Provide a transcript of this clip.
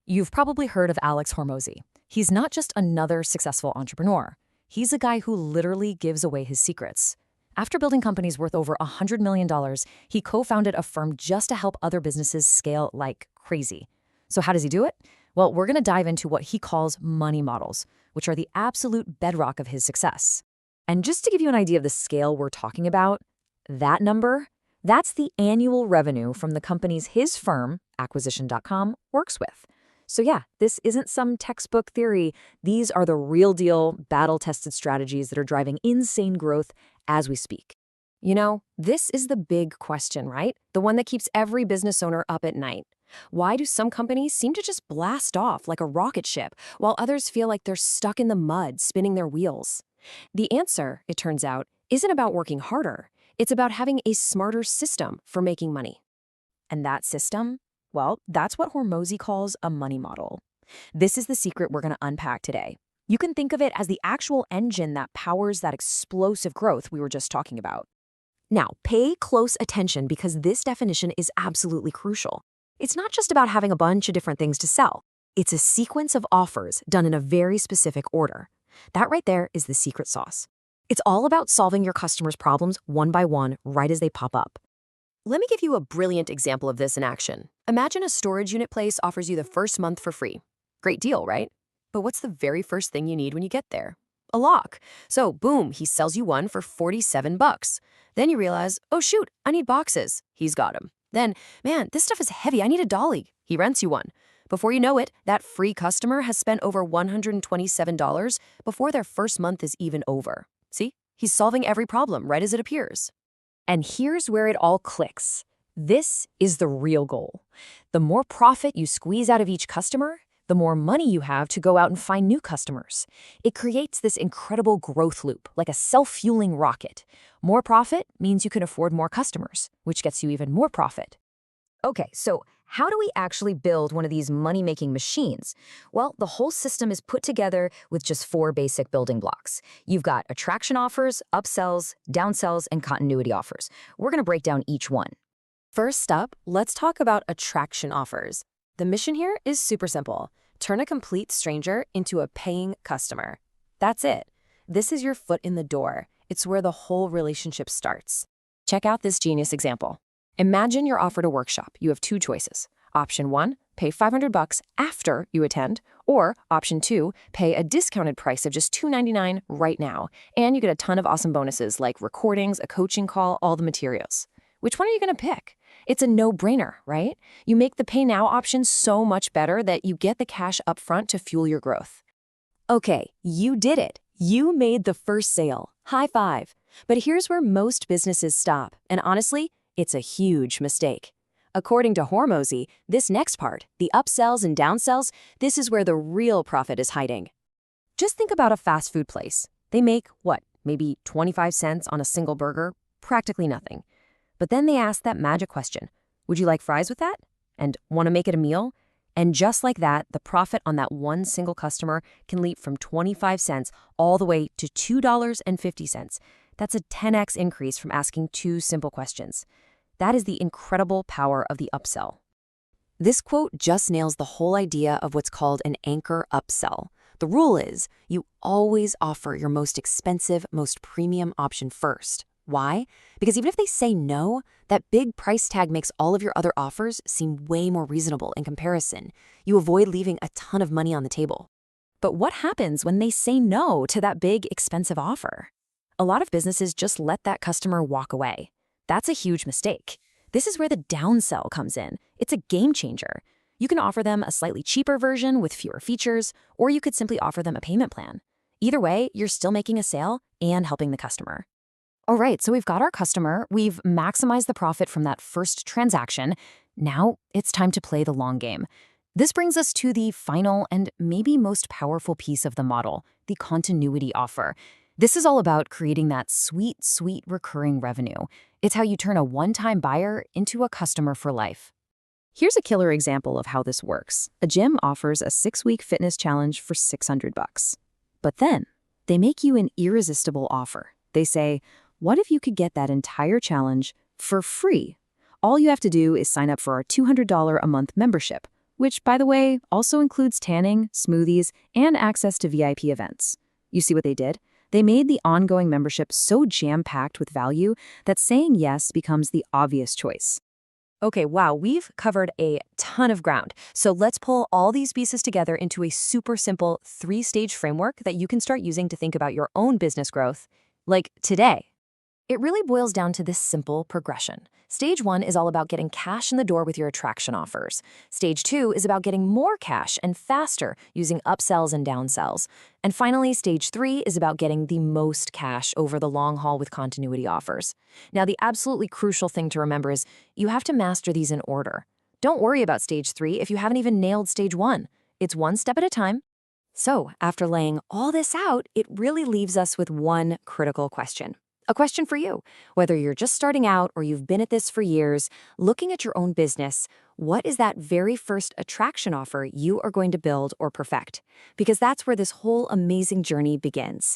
You've probably heard of Alex Hormozi. He's not just another successful entrepreneur. He's a guy who literally gives away his secrets. After building companies worth over $100 million, he co-founded a firm just to help other businesses scale like crazy. So how does he do it? Well, we're going to dive into what he calls money models, which are the absolute bedrock of his success. And just to give you an idea of the scale we're talking about, that number, that's the annual revenue from the companies his firm, acquisition.com, works with. So yeah, this isn't some textbook theory. These are the real deal, battle-tested strategies that are driving insane growth as we speak. You know, this is the big question, right? The one that keeps every business owner up at night. Why do some companies seem to just blast off like a rocket ship, while others feel like they're stuck in the mud, spinning their wheels? The answer, it turns out, isn't about working harder. It's about having a smarter system for making money. And that system? Well, that's what Hormozi calls a money model. This is the secret we're going to unpack today. You can think of it as the actual engine that powers that explosive growth we were just talking about. Now, pay close attention because this definition is absolutely crucial. It's not just about having a bunch of different things to sell. It's a sequence of offers done in a very specific order. That right there is the secret sauce. It's all about solving your customers' problems one by one right as they pop up. Let me give you a brilliant example of this in action. Imagine a storage unit place offers you the first month for free. Great deal, right? But what's the very first thing you need when you get there? A lock. So boom, he sells you one for $47. Then you realize, oh shoot, I need boxes. He's got them. Then, man, this stuff is heavy. I need a dolly. He rents you one. Before you know it, that free customer has spent over $127 before their first month is even over. See? He's solving every problem right as it appears. And here's where it all clicks. This is the real goal. The more profit you squeeze out of each customer, the more money you have to go out and find new customers. It creates this incredible growth loop, like a self-fueling rocket. More profit means you can afford more customers, which gets you even more profit. Okay, so how do we actually build one of these money-making machines? Well, the whole system is put together with just 4 basic building blocks. You've got attraction offers, upsells, downsells, and continuity offers. We're going to break down each one. First up, let's talk about attraction offers. The mission here is super simple. Turn a complete stranger into a paying customer. That's it. This is your foot in the door. It's where the whole relationship starts. Check out this genius example. Imagine you're offered a workshop. You have 2 choices. Option 1, pay $500 after you attend, or Option 2, pay a discounted price of just $299 right now, and you get a ton of awesome bonuses like recordings, a coaching call, all the materials. Which one are you going to pick? It's a no-brainer, right? You make the pay now option so much better that you get the cash up front to fuel your growth. Okay, you did it. You made the first sale. High five. But here's where most businesses stop, and honestly, it's a huge mistake. According to Hormozi, this next part, the upsells and downsells, this is where the real profit is hiding. Just think about a fast food place. They make, what, maybe 25 cents on a single burger? Practically nothing. But then they ask that magic question, would you like fries with that? And want to make it a meal? And just like that, the profit on that one single customer can leap from 25 cents all the way to $2.50. That's a 10x increase from asking 2 simple questions. That is the incredible power of the upsell. This quote just nails the whole idea of what's called an anchor upsell. The rule is you always offer your most expensive, most premium option first. Why? Because even if they say no, that big price tag makes all of your other offers seem way more reasonable in comparison. You avoid leaving a ton of money on the table. But what happens when they say no to that big, expensive offer? A lot of businesses just let that customer walk away. That's a huge mistake. This is where the downsell comes in. It's a game changer. You can offer them a slightly cheaper version with fewer features, or you could simply offer them a payment plan. Either way, you're still making a sale and helping the customer. All right, so we've got our customer. We've maximized the profit from that first transaction. Now it's time to play the long game. This brings us to the final and maybe most powerful piece of the model, the continuity offer. This is all about creating that sweet, sweet recurring revenue. It's how you turn a one-time buyer into a customer for life. Here's a killer example of how this works. A gym offers a 6-week fitness challenge for $600. But then, they make you an irresistible offer. They say, what if you could get that entire challenge for free? All you have to do is sign up for our $200 a month membership. which, by the way, also includes tanning, smoothies, and access to VIP events. You see what they did? They made the ongoing membership so jam-packed with value that saying yes becomes the obvious choice. Okay, wow, we've covered a ton of ground. So let's pull all these pieces together into a super simple 3-stage framework that you can start using to think about your own business growth, like today. It really boils down to this simple progression. Stage 1 is all about getting cash in the door with your attraction offers. Stage 2 is about getting more cash and faster using upsells and downsells. And finally, Stage 3 is about getting the most cash over the long haul with continuity offers. Now, the absolutely crucial thing to remember is you have to master these in order. Don't worry about Stage 3 if you haven't even nailed Stage 1. It's one step at a time. So, after laying all this out, it really leaves us with one critical question. A question for you. Whether you're just starting out or you've been at this for years, looking at your own business, what is that very first attraction offer you are going to build or perfect? Because that's where this whole amazing journey begins.